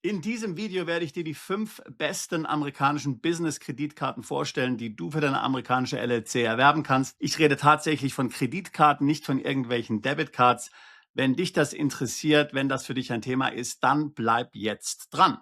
In diesem Video werde ich dir die 5 besten amerikanischen Business-Kreditkarten vorstellen, die du für deine amerikanische LLC erwerben kannst. Ich rede tatsächlich von Kreditkarten, nicht von irgendwelchen Debitcards. Wenn dich das interessiert, wenn das für dich ein Thema ist, dann bleib jetzt dran.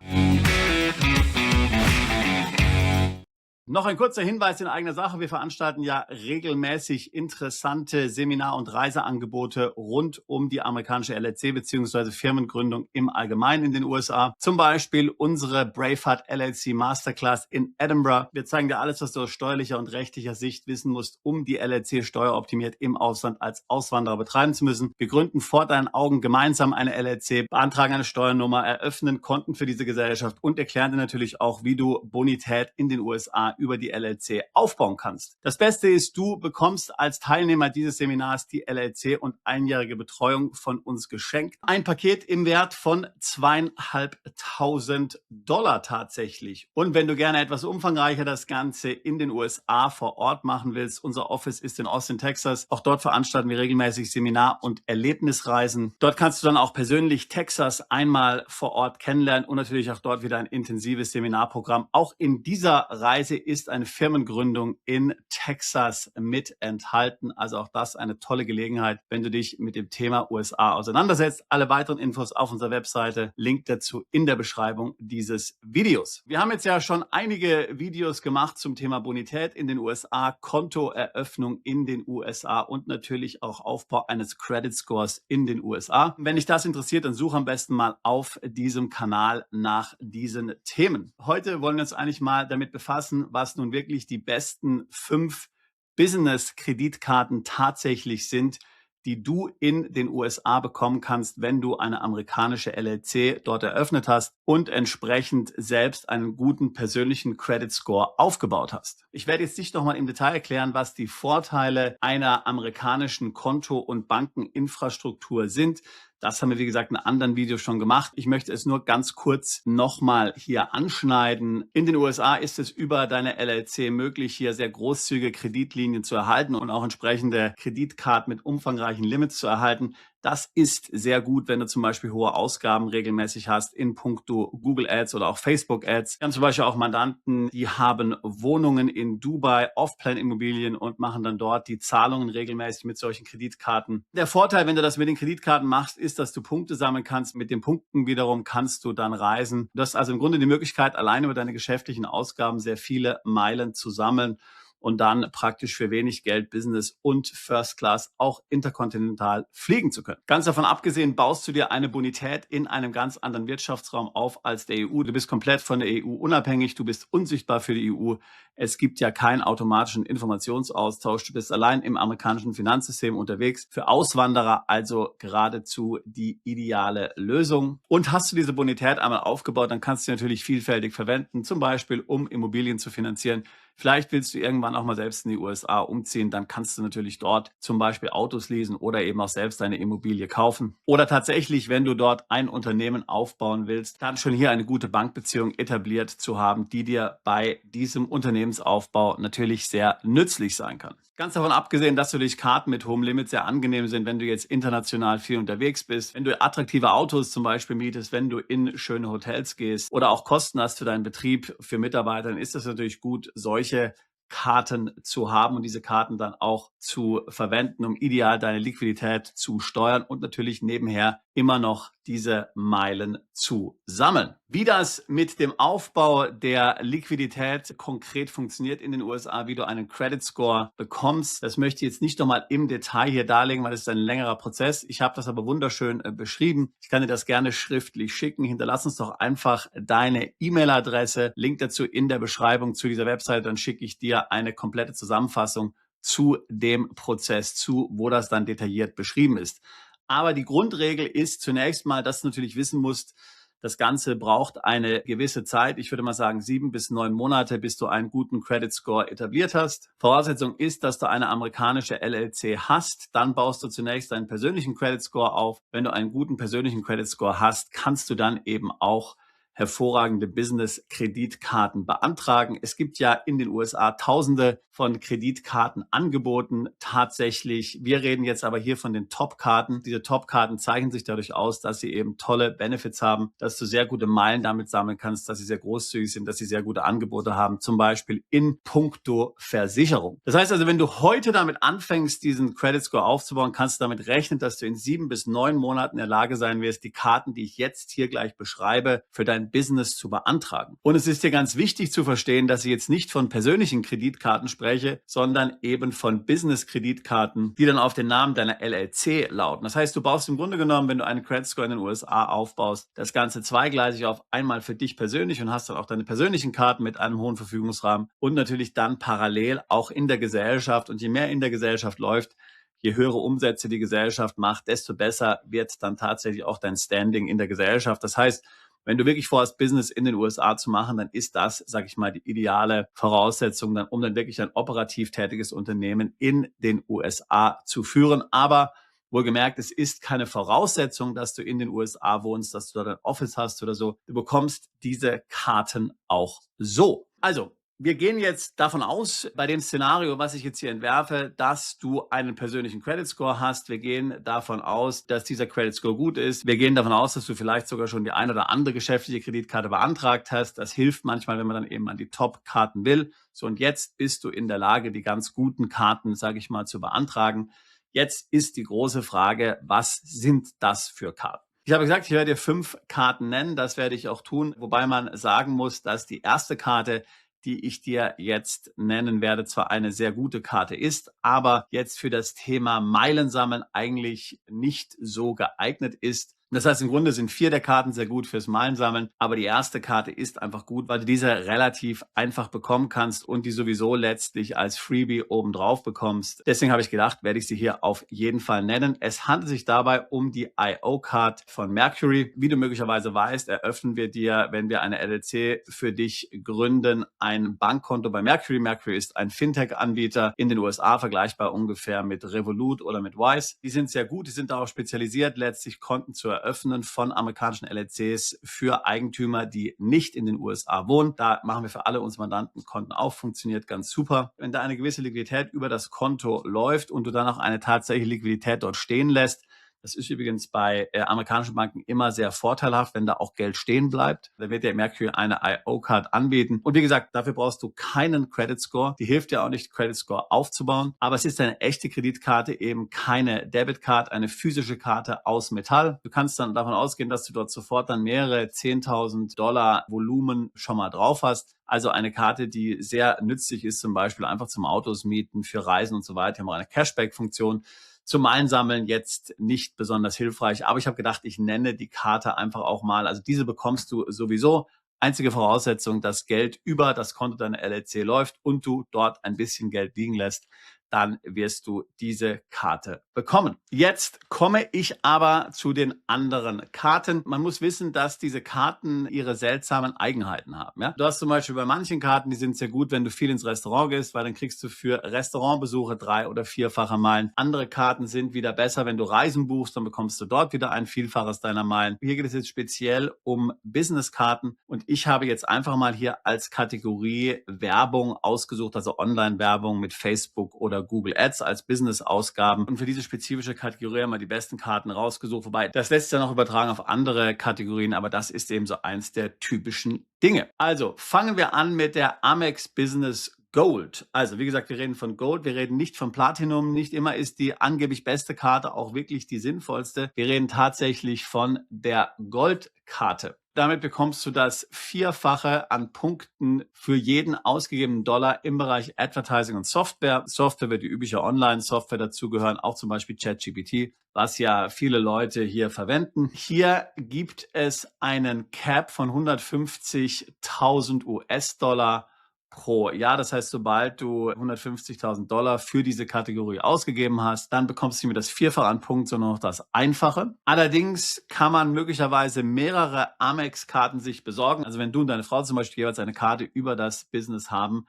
Noch ein kurzer Hinweis in eigener Sache. Wir veranstalten ja regelmäßig interessante Seminar- und Reiseangebote rund um die amerikanische LLC bzw. Firmengründung im Allgemeinen in den USA. Zum Beispiel unsere Braveheart LLC Masterclass in Edinburgh. Wir zeigen dir alles, was du aus steuerlicher und rechtlicher Sicht wissen musst, um die LLC steueroptimiert im Ausland als Auswanderer betreiben zu müssen. Wir gründen vor deinen Augen gemeinsam eine LLC, beantragen eine Steuernummer, eröffnen Konten für diese Gesellschaft und erklären dir natürlich auch, wie du Bonität in den USA über die LLC aufbauen kannst. Das Beste ist, du bekommst als Teilnehmer dieses Seminars die LLC und einjährige Betreuung von uns geschenkt. Ein Paket im Wert von $2.500 tatsächlich. Und wenn du gerne etwas umfangreicher das Ganze in den USA vor Ort machen willst, unser Office ist in Austin, Texas. Auch dort veranstalten wir regelmäßig Seminar- und Erlebnisreisen. Dort kannst du dann auch persönlich Texas einmal vor Ort kennenlernen und natürlich auch dort wieder ein intensives Seminarprogramm. Auch in dieser Reise ist eine Firmengründung in Texas mit enthalten. Also auch das eine tolle Gelegenheit, wenn du dich mit dem Thema USA auseinandersetzt. Alle weiteren Infos auf unserer Webseite, Link dazu in der Beschreibung dieses Videos. Wir haben jetzt ja schon einige Videos gemacht zum Thema Bonität in den USA, Kontoeröffnung in den USA und natürlich auch Aufbau eines Credit Scores in den USA. Wenn dich das interessiert, dann such am besten mal auf diesem Kanal nach diesen Themen. Heute wollen wir uns eigentlich mal damit befassen, was nun wirklich die besten 5 Business-Kreditkarten tatsächlich sind, die du in den USA bekommen kannst, wenn du eine amerikanische LLC dort eröffnet hast und entsprechend selbst einen guten persönlichen Credit Score aufgebaut hast. Ich werde jetzt nicht nochmal im Detail erklären, was die Vorteile einer amerikanischen Konto- und Bankeninfrastruktur sind. Das haben wir, wie gesagt, in anderen Videos schon gemacht. Ich möchte es nur ganz kurz nochmal hier anschneiden. In den USA ist es über deine LLC möglich, hier sehr großzügige Kreditlinien zu erhalten und auch entsprechende Kreditkarten mit umfangreichen Limits zu erhalten. Das ist sehr gut, wenn du zum Beispiel hohe Ausgaben regelmäßig hast in puncto Google Ads oder auch Facebook Ads. Wir haben zum Beispiel auch Mandanten, die haben Wohnungen in Dubai, Off-Plan-Immobilien und machen dann dort die Zahlungen regelmäßig mit solchen Kreditkarten. Der Vorteil, wenn du das mit den Kreditkarten machst, ist, dass du Punkte sammeln kannst. Mit den Punkten wiederum kannst du dann reisen. Du hast also im Grunde die Möglichkeit, alleine über deine geschäftlichen Ausgaben sehr viele Meilen zu sammeln und dann praktisch für wenig Geld Business und First Class auch interkontinental fliegen zu können. Ganz davon abgesehen, baust du dir eine Bonität in einem ganz anderen Wirtschaftsraum auf als der EU. Du bist komplett von der EU unabhängig, du bist unsichtbar für die EU. Es gibt ja keinen automatischen Informationsaustausch. Du bist allein im amerikanischen Finanzsystem unterwegs. Für Auswanderer also geradezu die ideale Lösung. Und hast du diese Bonität einmal aufgebaut, dann kannst du sie natürlich vielfältig verwenden, zum Beispiel um Immobilien zu finanzieren. Vielleicht willst du irgendwann auch mal selbst in die USA umziehen, dann kannst du natürlich dort zum Beispiel Autos leasen oder eben auch selbst eine Immobilie kaufen. Oder tatsächlich, wenn du dort ein Unternehmen aufbauen willst, dann schon hier eine gute Bankbeziehung etabliert zu haben, die dir bei diesem Unternehmensaufbau natürlich sehr nützlich sein kann. Ganz davon abgesehen, dass natürlich Karten mit hohem Limit sehr angenehm sind, wenn du jetzt international viel unterwegs bist, wenn du attraktive Autos zum Beispiel mietest, wenn du in schöne Hotels gehst oder auch Kosten hast für deinen Betrieb, für Mitarbeiter, dann ist es natürlich gut, solche Karten zu haben und diese Karten dann auch zu verwenden, um ideal deine Liquidität zu steuern und natürlich nebenher immer noch diese Meilen zu sammeln. Wie das mit dem Aufbau der Liquidität konkret funktioniert in den USA, wie du einen Credit Score bekommst, das möchte ich jetzt nicht nochmal im Detail hier darlegen, weil es ist ein längerer Prozess. Ich habe das aber wunderschön beschrieben. Ich kann dir das gerne schriftlich schicken. Hinterlass uns doch einfach deine E-Mail-Adresse. Link dazu in der Beschreibung zu dieser Webseite. Dann schicke ich dir eine komplette Zusammenfassung zu dem Prozess zu, wo das dann detailliert beschrieben ist. Aber die Grundregel ist zunächst mal, dass du natürlich wissen musst, das Ganze braucht eine gewisse Zeit. Ich würde mal sagen 7 bis 9 Monate, bis du einen guten Credit Score etabliert hast. Voraussetzung ist, dass du eine amerikanische LLC hast. Dann baust du zunächst deinen persönlichen Credit Score auf. Wenn du einen guten persönlichen Credit Score hast, kannst du dann eben auch hervorragende Business-Kreditkarten beantragen. Es gibt ja in den USA Tausende von Kreditkartenangeboten tatsächlich. Wir reden jetzt aber hier von den Top-Karten. Diese Top-Karten zeichnen sich dadurch aus, dass sie eben tolle Benefits haben, dass du sehr gute Meilen damit sammeln kannst, dass sie sehr großzügig sind, dass sie sehr gute Angebote haben, zum Beispiel in puncto Versicherung. Das heißt also, wenn du heute damit anfängst, diesen Credit Score aufzubauen, kannst du damit rechnen, dass du in 7 bis 9 Monaten in der Lage sein wirst, die Karten, die ich jetzt hier gleich beschreibe, für dein Business zu beantragen. Und es ist dir ganz wichtig zu verstehen, dass ich jetzt nicht von persönlichen Kreditkarten spreche, sondern eben von Business-Kreditkarten, die dann auf den Namen deiner LLC lauten. Das heißt, du baust im Grunde genommen, wenn du einen Credit Score in den USA aufbaust, das Ganze zweigleisig auf, einmal für dich persönlich und hast dann auch deine persönlichen Karten mit einem hohen Verfügungsrahmen und natürlich dann parallel auch in der Gesellschaft. Und je mehr in der Gesellschaft läuft, je höhere Umsätze die Gesellschaft macht, desto besser wird dann tatsächlich auch dein Standing in der Gesellschaft. Das heißt, wenn du wirklich vorhast, Business in den USA zu machen, dann ist das, sage ich mal, die ideale Voraussetzung, dann, um dann wirklich ein operativ tätiges Unternehmen in den USA zu führen. Aber wohlgemerkt, es ist keine Voraussetzung, dass du in den USA wohnst, dass du dort ein Office hast oder so. Du bekommst diese Karten auch so. Also, wir gehen jetzt davon aus, bei dem Szenario, was ich jetzt hier entwerfe, dass du einen persönlichen Credit Score hast. Wir gehen davon aus, dass dieser Credit Score gut ist. Wir gehen davon aus, dass du vielleicht sogar schon die ein oder andere geschäftliche Kreditkarte beantragt hast. Das hilft manchmal, wenn man dann eben an die Top-Karten will. So, und jetzt bist du in der Lage, die ganz guten Karten, sage ich mal, zu beantragen. Jetzt ist die große Frage, was sind das für Karten? Ich habe gesagt, ich werde dir 5 Karten nennen. Das werde ich auch tun, wobei man sagen muss, dass die erste Karte, die ich dir jetzt nennen werde, zwar eine sehr gute Karte ist, aber jetzt für das Thema Meilensammeln eigentlich nicht so geeignet ist. Das heißt, im Grunde sind 4 der Karten sehr gut fürs Meilensammeln, aber die erste Karte ist einfach gut, weil du diese relativ einfach bekommen kannst und die sowieso letztlich als Freebie obendrauf bekommst. Deswegen habe ich gedacht, werde ich sie hier auf jeden Fall nennen. Es handelt sich dabei um die IO-Card von Mercury. Wie du möglicherweise weißt, eröffnen wir dir, wenn wir eine LLC für dich gründen, ein Bankkonto bei Mercury. Mercury ist ein Fintech-Anbieter in den USA, vergleichbar ungefähr mit Revolut oder mit Wise. Die sind sehr gut, die sind darauf spezialisiert, letztlich Konten zu eröffnen von amerikanischen LLCs für Eigentümer, die nicht in den USA wohnen. Da machen wir für alle unsere Mandanten Konten auf, funktioniert ganz super. Wenn da eine gewisse Liquidität über das Konto läuft und du dann auch eine tatsächliche Liquidität dort stehen lässt, das ist übrigens bei amerikanischen Banken immer sehr vorteilhaft, wenn da auch Geld stehen bleibt. Da wird der Mercury eine IO-Card anbieten. Und wie gesagt, dafür brauchst du keinen Credit Score. Die hilft dir auch nicht, Credit Score aufzubauen. Aber es ist eine echte Kreditkarte, eben keine Debitcard, eine physische Karte aus Metall. Du kannst dann davon ausgehen, dass du dort sofort dann mehrere 10.000 Dollar Volumen schon mal drauf hast. Also eine Karte, die sehr nützlich ist, zum Beispiel einfach zum Autos mieten, für Reisen und so weiter. Wir haben auch eine Cashback-Funktion. Zum Einsammeln jetzt nicht besonders hilfreich, aber ich habe gedacht, ich nenne die Karte einfach auch mal. Also diese bekommst du sowieso. Einzige Voraussetzung, dass Geld über das Konto deiner LLC läuft und du dort ein bisschen Geld liegen lässt, dann wirst du diese Karte bekommen. Jetzt komme ich aber zu den anderen Karten. Man muss wissen, dass diese Karten ihre seltsamen Eigenheiten haben. Ja? Du hast zum Beispiel bei manchen Karten, die sind sehr gut, wenn du viel ins Restaurant gehst, weil dann kriegst du für Restaurantbesuche 3- oder 4-fache Meilen. Andere Karten sind wieder besser, wenn du Reisen buchst, dann bekommst du dort wieder ein Vielfaches deiner Meilen. Hier geht es jetzt speziell um Businesskarten und ich habe jetzt einfach mal hier als Kategorie Werbung ausgesucht, also Online-Werbung mit Facebook oder Google Ads als Business-Ausgaben. Und für diese spezifische Kategorie haben wir die besten Karten rausgesucht. Wobei, das lässt sich ja noch übertragen auf andere Kategorien, aber das ist eben so eins der typischen Dinge. Also, fangen wir an mit der Amex Business Gold. Also, wie gesagt, wir reden von Gold, wir reden nicht von Platinum. Nicht immer ist die angeblich beste Karte auch wirklich die sinnvollste. Wir reden tatsächlich von der Goldkarte. Damit bekommst du das 4-fache an Punkten für jeden ausgegebenen Dollar im Bereich Advertising und Software. Software wird die übliche Online-Software dazugehören, auch zum Beispiel ChatGPT, was ja viele Leute hier verwenden. Hier gibt es einen Cap von 150.000 US-Dollar pro Jahr. Das heißt, sobald du 150.000 Dollar für diese Kategorie ausgegeben hast, dann bekommst du nicht mehr das 4-fache an Punkten, sondern noch das Einfache. Allerdings kann man möglicherweise mehrere Amex-Karten sich besorgen. Also wenn du und deine Frau zum Beispiel jeweils eine Karte über das Business haben,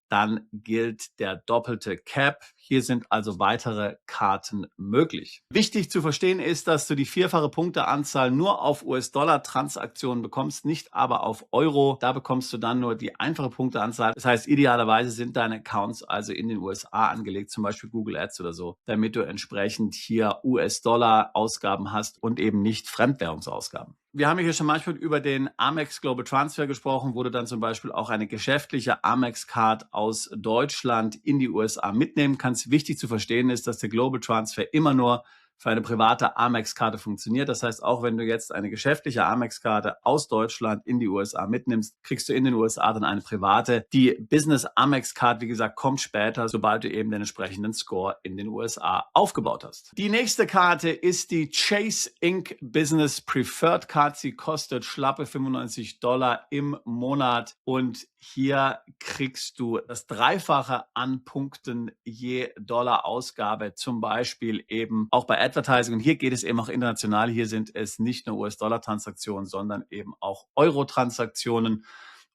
dann gilt der doppelte Cap. Hier sind also weitere Karten möglich. Wichtig zu verstehen ist, dass du die vierfache Punkteanzahl nur auf US-Dollar-Transaktionen bekommst, nicht aber auf Euro. Da bekommst du dann nur die einfache Punkteanzahl. Das heißt, idealerweise sind deine Accounts also in den USA angelegt, zum Beispiel Google Ads oder so, damit du entsprechend hier US-Dollar-Ausgaben hast und eben nicht Fremdwährungsausgaben. Wir haben hier schon manchmal über den Amex Global Transfer gesprochen, wo du dann zum Beispiel auch eine geschäftliche Amex-Card aus Deutschland in die USA mitnehmen kannst. Wichtig zu verstehen ist, dass der Global Transfer immer nur für eine private Amex-Karte funktioniert. Das heißt, auch wenn du jetzt eine geschäftliche Amex-Karte aus Deutschland in die USA mitnimmst, kriegst du in den USA dann eine private. Die Business Amex-Card, wie gesagt, kommt später, sobald du eben den entsprechenden Score in den USA aufgebaut hast. Die nächste Karte ist die Chase Inc. Business Preferred Card. Sie kostet schlappe $95 im Monat und hier kriegst du das Dreifache an Punkten je Dollar-Ausgabe, zum Beispiel eben auch bei Advertising. Und hier geht es eben auch international. Hier sind es nicht nur US-Dollar-Transaktionen, sondern eben auch Euro-Transaktionen.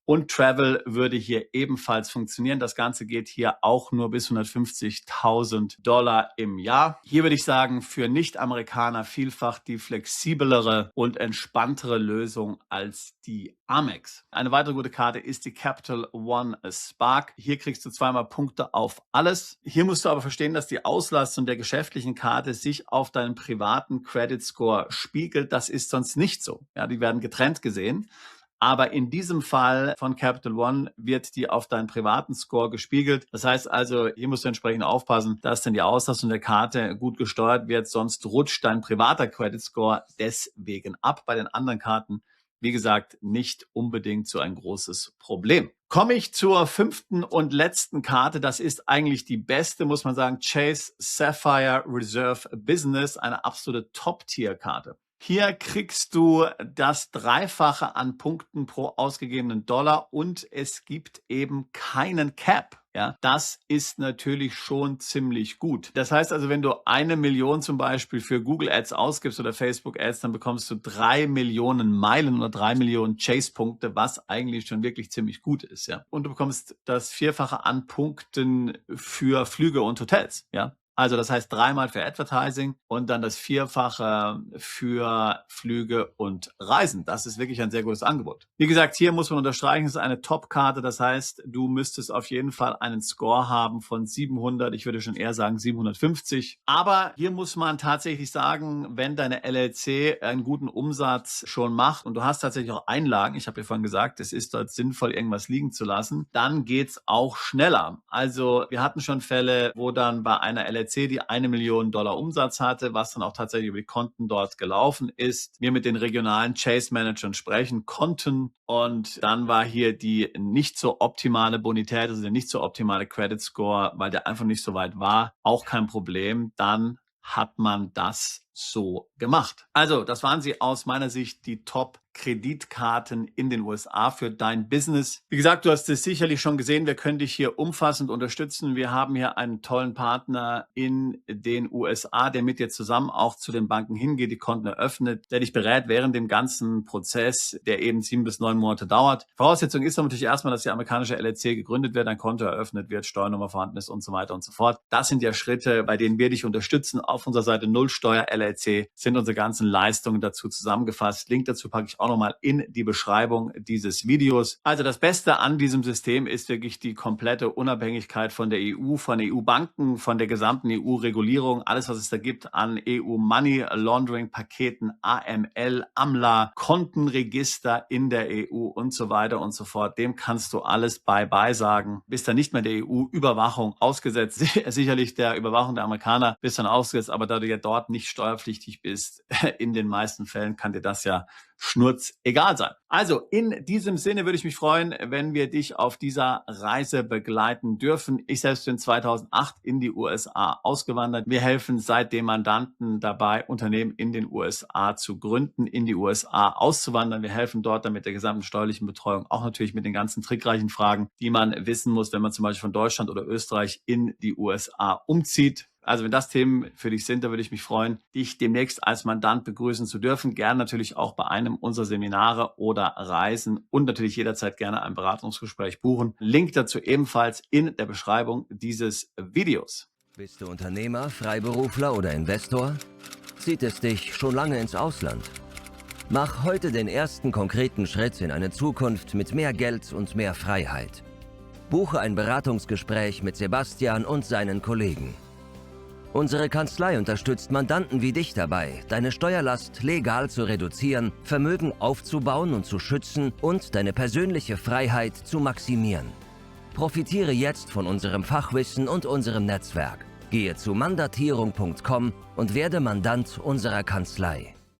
Und Travel würde hier ebenfalls funktionieren. Das Ganze geht hier auch nur bis $150.000 im Jahr. Hier würde ich sagen, für Nicht-Amerikaner vielfach die flexiblere und entspanntere Lösung als die Amex. Eine weitere gute Karte ist die Capital One Spark. Hier kriegst du zweimal Punkte auf alles. Hier musst du aber verstehen, dass die Auslastung der geschäftlichen Karte sich auf deinen privaten Credit Score spiegelt. Das ist sonst nicht so. Ja, die werden getrennt gesehen. Aber in diesem Fall von Capital One wird die auf deinen privaten Score gespiegelt. Das heißt also, hier musst du entsprechend aufpassen, dass dann die Auslastung der Karte gut gesteuert wird. Sonst rutscht dein privater Credit Score deswegen ab. Bei den anderen Karten, wie gesagt, nicht unbedingt so ein großes Problem. Komme ich zur fünften und letzten Karte. Das ist eigentlich die beste, muss man sagen. Chase Sapphire Reserve Business, eine absolute Top-Tier-Karte. Hier kriegst du das Dreifache an Punkten pro ausgegebenen Dollar und es gibt eben keinen Cap. Ja, das ist natürlich schon ziemlich gut. Das heißt also, wenn du 1 Million zum Beispiel für Google Ads ausgibst oder Facebook Ads, dann bekommst du 3 Millionen Meilen oder 3 Millionen Chase-Punkte, was eigentlich schon wirklich ziemlich gut ist. Ja, und du bekommst das Vierfache an Punkten für Flüge und Hotels. Ja. Also das heißt 3-mal für Advertising und dann das Vierfache für Flüge und Reisen. Das ist wirklich ein sehr gutes Angebot. Wie gesagt, hier muss man unterstreichen, es ist eine Top-Karte. Das heißt, du müsstest auf jeden Fall einen Score haben von 700. Ich würde schon eher sagen 750. Aber hier muss man tatsächlich sagen, wenn deine LLC einen guten Umsatz schon macht und du hast tatsächlich auch Einlagen, ich habe ja vorhin gesagt, es ist dort sinnvoll, irgendwas liegen zu lassen, dann geht's auch schneller. Also wir hatten schon Fälle, wo dann bei einer LLC die 1 Million Dollar Umsatz hatte, was dann auch tatsächlich über die Konten dort gelaufen ist. Wir mit den regionalen Chase-Managern sprechen konnten und dann war hier die nicht so optimale Bonität, also der nicht so optimale Credit Score, weil der einfach nicht so weit war, auch kein Problem. Dann hat man das so gemacht. Also, das waren sie aus meiner Sicht die Top-Kreditkarten in den USA für dein Business. Wie gesagt, du hast es sicherlich schon gesehen, wir können dich hier umfassend unterstützen. Wir haben hier einen tollen Partner in den USA, der mit dir zusammen auch zu den Banken hingeht, die Konten eröffnet, der dich berät während dem ganzen Prozess, der eben 7 bis 9 Monate dauert. Voraussetzung ist natürlich erstmal, dass die amerikanische LLC gegründet wird, ein Konto eröffnet wird, Steuernummer vorhanden ist und so weiter und so fort. Das sind ja Schritte, bei denen wir dich unterstützen. Auf unserer Seite Nullsteuer LLC sind unsere ganzen Leistungen dazu zusammengefasst. Link dazu packe ich auch nochmal in die Beschreibung dieses Videos. Also das Beste an diesem System ist wirklich die komplette Unabhängigkeit von der EU, von EU-Banken, von der gesamten EU-Regulierung, alles, was es da gibt an EU-Money-Laundering-Paketen, AML, AMLA, Kontenregister in der EU und so weiter und so fort. Dem kannst du alles Bye-bye sagen. Bist dann nicht mehr der EU-Überwachung ausgesetzt. Sicherlich der Überwachung der Amerikaner bist dann ausgesetzt, aber da du ja dort nicht steuerpflichtig bist, in den meisten Fällen kann dir das ja Schnurz egal sein. Also in diesem Sinne würde ich mich freuen, wenn wir dich auf dieser Reise begleiten dürfen. Ich selbst bin 2008 in die USA ausgewandert. Wir helfen seitdem Mandanten dabei, Unternehmen in den USA zu gründen, in die USA auszuwandern. Wir helfen dort dann mit der gesamten steuerlichen Betreuung, auch natürlich mit den ganzen trickreichen Fragen, die man wissen muss, wenn man zum Beispiel von Deutschland oder Österreich in die USA umzieht. Also wenn das Themen für dich sind, da würde ich mich freuen, dich demnächst als Mandant begrüßen zu dürfen. Gerne natürlich auch bei einem unserer Seminare oder Reisen und natürlich jederzeit gerne ein Beratungsgespräch buchen. Link dazu ebenfalls in der Beschreibung dieses Videos. Bist du Unternehmer, Freiberufler oder Investor? Zieht es dich schon lange ins Ausland? Mach heute den ersten konkreten Schritt in eine Zukunft mit mehr Geld und mehr Freiheit. Buche ein Beratungsgespräch mit Sebastian und seinen Kollegen. Unsere Kanzlei unterstützt Mandanten wie dich dabei, deine Steuerlast legal zu reduzieren, Vermögen aufzubauen und zu schützen und deine persönliche Freiheit zu maximieren. Profitiere jetzt von unserem Fachwissen und unserem Netzwerk. Gehe zu mandatierung.com und werde Mandant unserer Kanzlei.